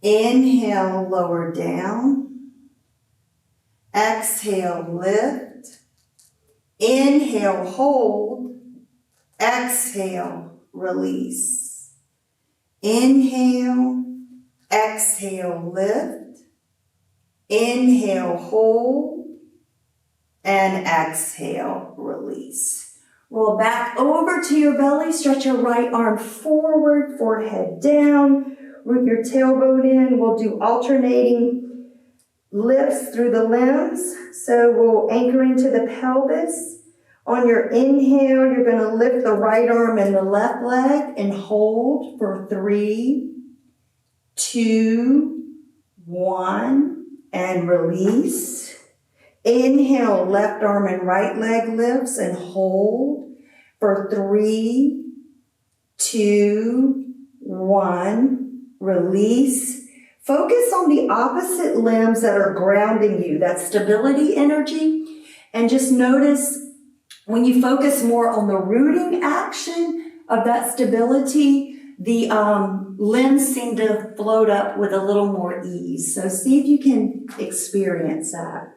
Speaker 1: Inhale, lower down. Exhale, lift. Inhale, hold. Exhale, release. Inhale, exhale, lift. Inhale, hold. And exhale, release. Roll back over to your belly. Stretch your right arm forward, forehead down. Root your tailbone in. We'll do alternating lifts through the limbs. So we'll anchor into the pelvis. On your inhale, you're going to lift the right arm and the left leg and hold for 3, 2, 1, and release. Inhale, left arm and right leg lifts and hold for 3, 2, 1, release. Focus on the opposite limbs that are grounding you, that stability energy, and just notice when you focus more on the rooting action of that stability, the limbs seem to float up with a little more ease. So see if you can experience that.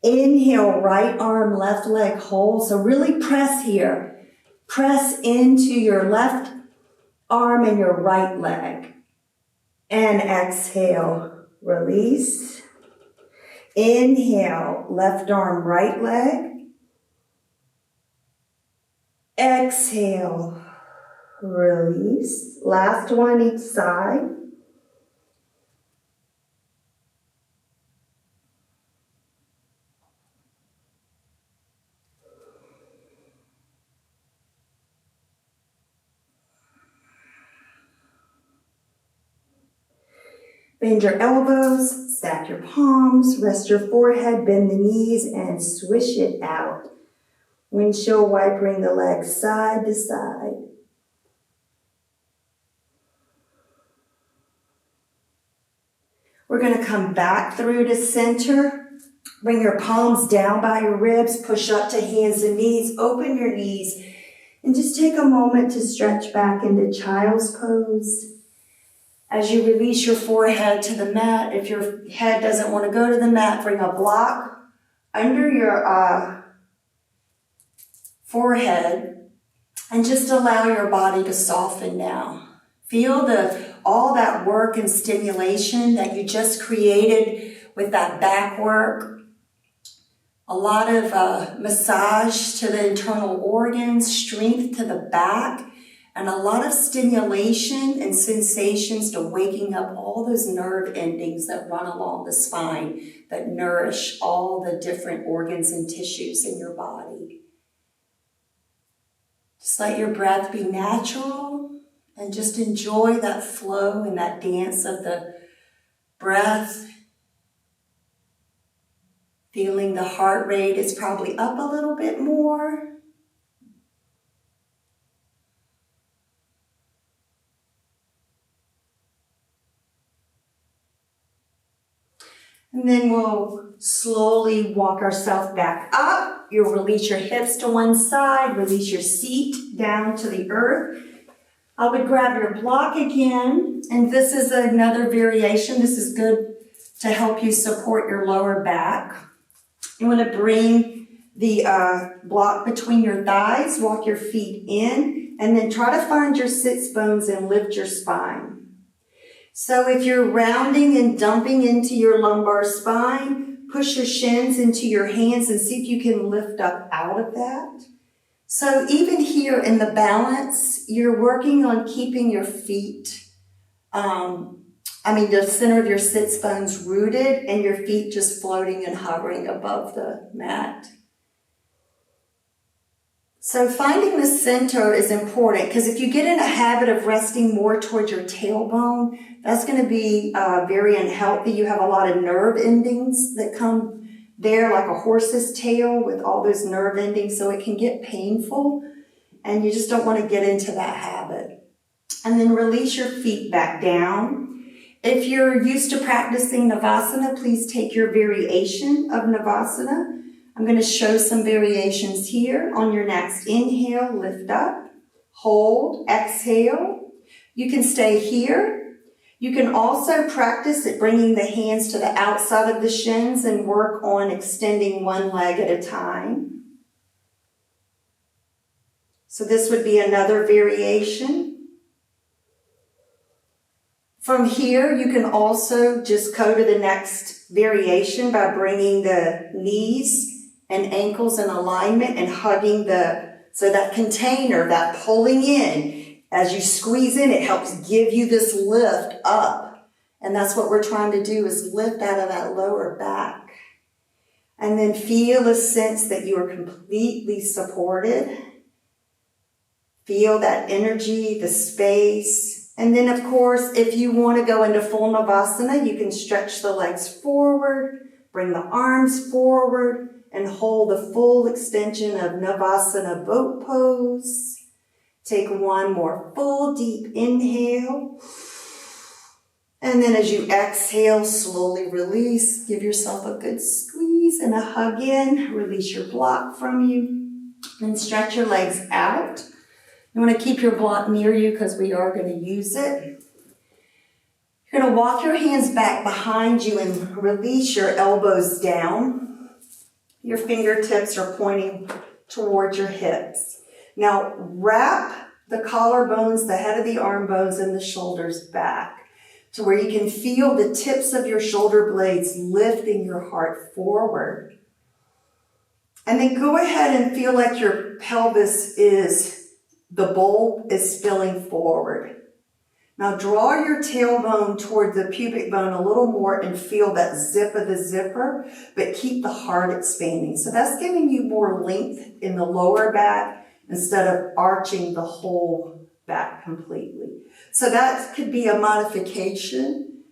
Speaker 1: Inhale, right arm, left leg hold. So really press here. Press into your left arm and your right leg. And exhale, release. Inhale, left arm, right leg. Exhale, release. Last one each side. Bend your elbows, stack your palms, rest your forehead, bend the knees, and swish it out. Windshield wipering the legs side to side. We're going to come back through to center. Bring your palms down by your ribs, push up to hands and knees, open your knees, and just take a moment to stretch back into child's pose. As you release your forehead to the mat, if your head doesn't want to go to the mat, bring a block under your forehead and just allow your body to soften now. Feel all that work and stimulation that you just created with that back work. A lot of massage to the internal organs, strength to the back, and a lot of stimulation and sensations to waking up all those nerve endings that run along the spine that nourish all the different organs and tissues in your body. Just let your breath be natural and just enjoy that flow and that dance of the breath. Feeling the heart rate is probably up a little bit more. And then we'll slowly walk ourselves back up. You'll release your hips to one side, release your seat down to the earth. I would grab your block again, and this is another variation. This is good to help you support your lower back. You want to bring the block between your thighs, walk your feet in, and then try to find your sits bones and lift your spine. So if you're rounding and dumping into your lumbar spine, push your shins into your hands and see if you can lift up out of that. So even here in the balance, you're working on keeping your feet, the center of your sits bones rooted and your feet just floating and hovering above the mat. So finding the center is important because if you get in a habit of resting more towards your tailbone, that's going to be very unhealthy. You have a lot of nerve endings that come there like a horse's tail with all those nerve endings, so it can get painful and you just don't want to get into that habit. And then release your feet back down. If you're used to practicing Navasana, please take your variation of Navasana. I'm going to show some variations here. On your next inhale, lift up, hold, exhale. You can stay here. You can also practice at bringing the hands to the outside of the shins and work on extending one leg at a time. So this would be another variation. From here, you can also just go to the next variation by bringing the knees and ankles in alignment and hugging so that container, that pulling in, as you squeeze in, it helps give you this lift up. And that's what we're trying to do, is lift out of that lower back. And then feel a sense that you are completely supported. Feel that energy, the space. And then, of course, if you want to go into full Navasana, you can stretch the legs forward, bring the arms forward, and hold the full extension of Navasana boat pose. Take one more full deep inhale. And then as you exhale, slowly release. Give yourself a good squeeze and a hug in. Release your block from you. And stretch your legs out. You want to keep your block near you because we are going to use it. You're going to walk your hands back behind you and release your elbows down. Your fingertips are pointing towards your hips. Now wrap the collarbones, the head of the arm bones, and the shoulders back to where you can feel the tips of your shoulder blades lifting your heart forward. And then go ahead and feel like your pelvis the bowl is spilling forward. Now draw your tailbone toward the pubic bone a little more and feel that zip of the zipper, but keep the heart expanding. So that's giving you more length in the lower back instead of arching the whole back completely. So that could be a modification.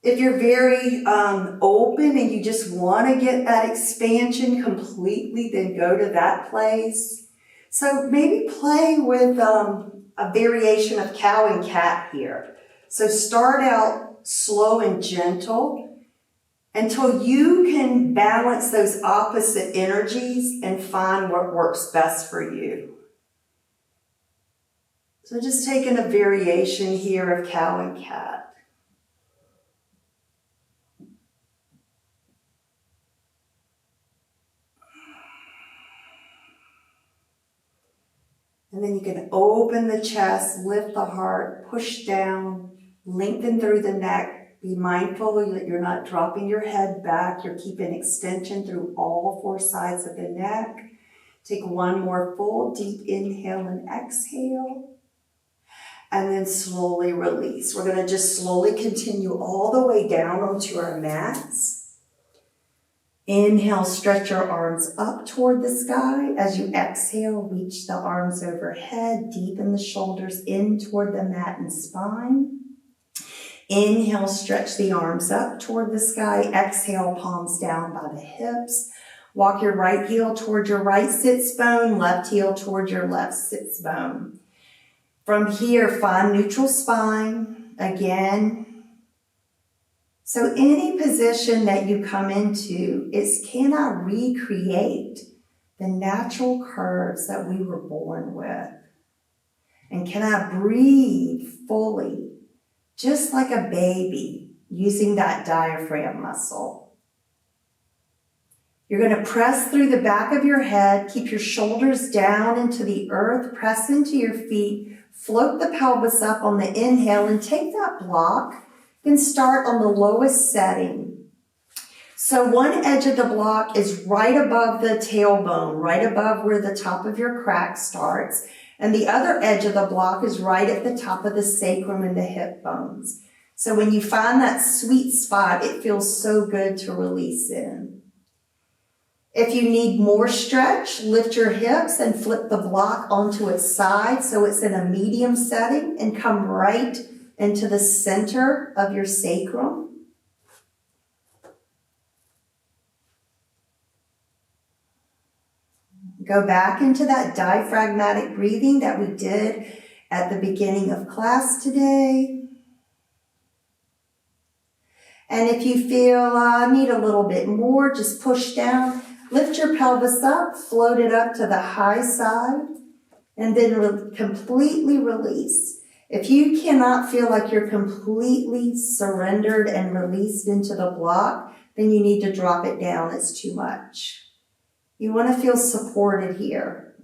Speaker 1: If you're very open and you just want to get that expansion completely, then go to that place. So maybe play with a variation of cow and cat here. So start out slow and gentle until you can balance those opposite energies and find what works best for you. So just taking a variation here of cow and cat. And then you can open the chest, lift the heart, push down, lengthen through the neck. Be mindful that you're not dropping your head back. You're keeping extension through all four sides of the neck. Take one more full deep inhale and exhale. And then slowly release. We're going to just slowly continue all the way down onto our mats. Inhale, stretch your arms up toward the sky. As you exhale, reach the arms overhead, deepen the shoulders in toward the mat and spine. Inhale, stretch the arms up toward the sky. Exhale, palms down by the hips. Walk your right heel toward your right sits bone, left heel toward your left sits bone. From here, find neutral spine again. So any position that you come into is, can I recreate the natural curves that we were born with? And can I breathe fully, just like a baby, using that diaphragm muscle? You're going to press through the back of your head, keep your shoulders down into the earth, press into your feet, float the pelvis up on the inhale, and take that block and start on the lowest setting. So one edge of the block is right above the tailbone, right above where the top of your crack starts. And the other edge of the block is right at the top of the sacrum and the hip bones. So when you find that sweet spot, it feels so good to release in. If you need more stretch, lift your hips and flip the block onto its side so it's in a medium setting and come right into the center of your sacrum. Go back into that diaphragmatic breathing that we did at the beginning of class today. And if you feel I need a little bit more, just push down, lift your pelvis up, float it up to the high side, and then completely release. If you cannot feel like you're completely surrendered and released into the block, then you need to drop it down. It's too much. You want to feel supported here.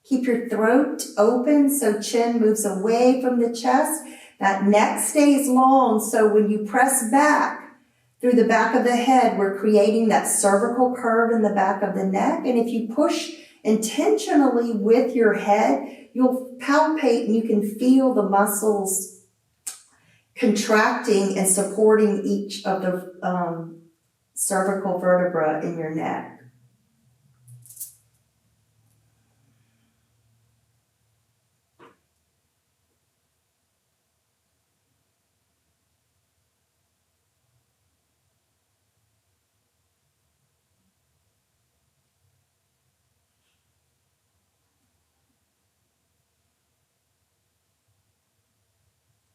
Speaker 1: Keep your throat open so chin moves away from the chest. That neck stays long, so when you press back through the back of the head, we're creating that cervical curve in the back of the neck. And if you push intentionally with your head, you'll palpate and you can feel the muscles contracting and supporting each of the cervical vertebra in your neck.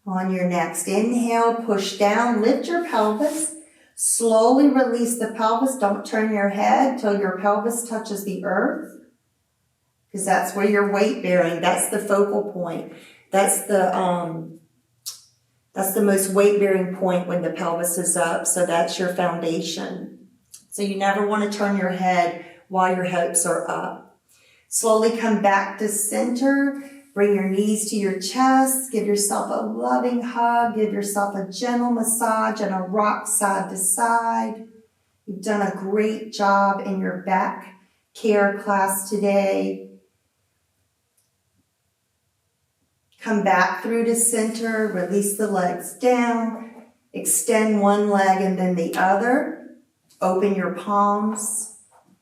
Speaker 1: On your next inhale, push down, lift your pelvis. Slowly release the pelvis. Don't turn your head till your pelvis touches the earth, because that's where you're weight bearing. That's the focal point. That's the most weight bearing point when the pelvis is up. So that's your foundation. So you never want to turn your head while your hips are up. Slowly come back to center. Bring your knees to your chest. Give yourself a loving hug. Give yourself a gentle massage and a rock side to side. You've done a great job in your back care class today. Come back through to center. Release the legs down. Extend one leg and then the other. Open your palms.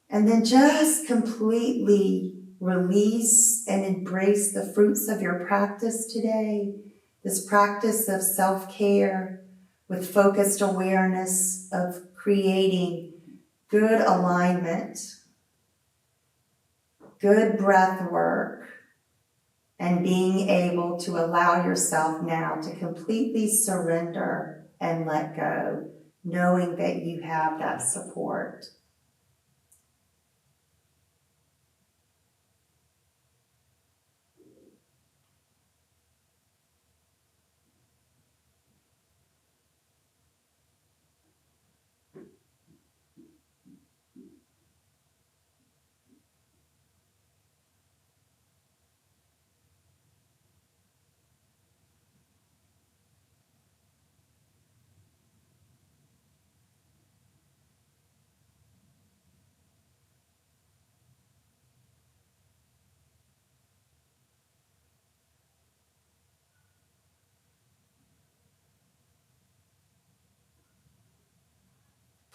Speaker 1: And then just completely release and embrace the fruits of your practice today. This practice of self-care with focused awareness of creating good alignment, good breath work, and being able to allow yourself now to completely surrender and let go, knowing that you have that support.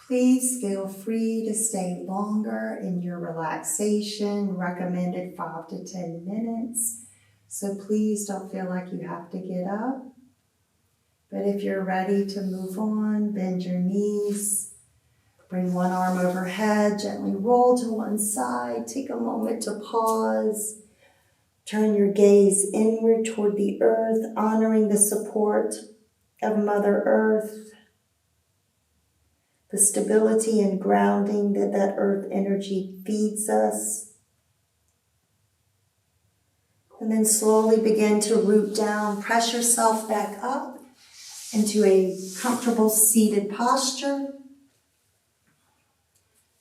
Speaker 1: Please feel free to stay longer in your relaxation, recommended 5 to 10 minutes. So please don't feel like you have to get up. But if you're ready to move on, bend your knees, bring one arm overhead, gently roll to one side, take a moment to pause, turn your gaze inward toward the earth, honoring the support of Mother Earth, the stability and grounding that earth energy feeds us. And then slowly begin to root down, press yourself back up into a comfortable seated posture.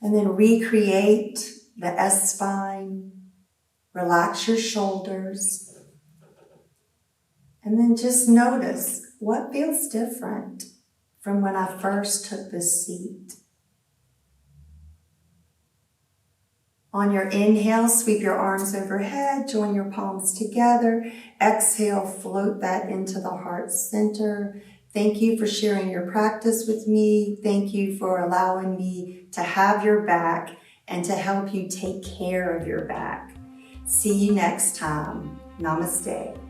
Speaker 1: And then recreate the S-spine. Relax your shoulders. And then just notice what feels different from when I first took this seat. On your inhale, sweep your arms overhead, join your palms together. Exhale, float that into the heart center. Thank you for sharing your practice with me. Thank you for allowing me to have your back and to help you take care of your back. See you next time. Namaste.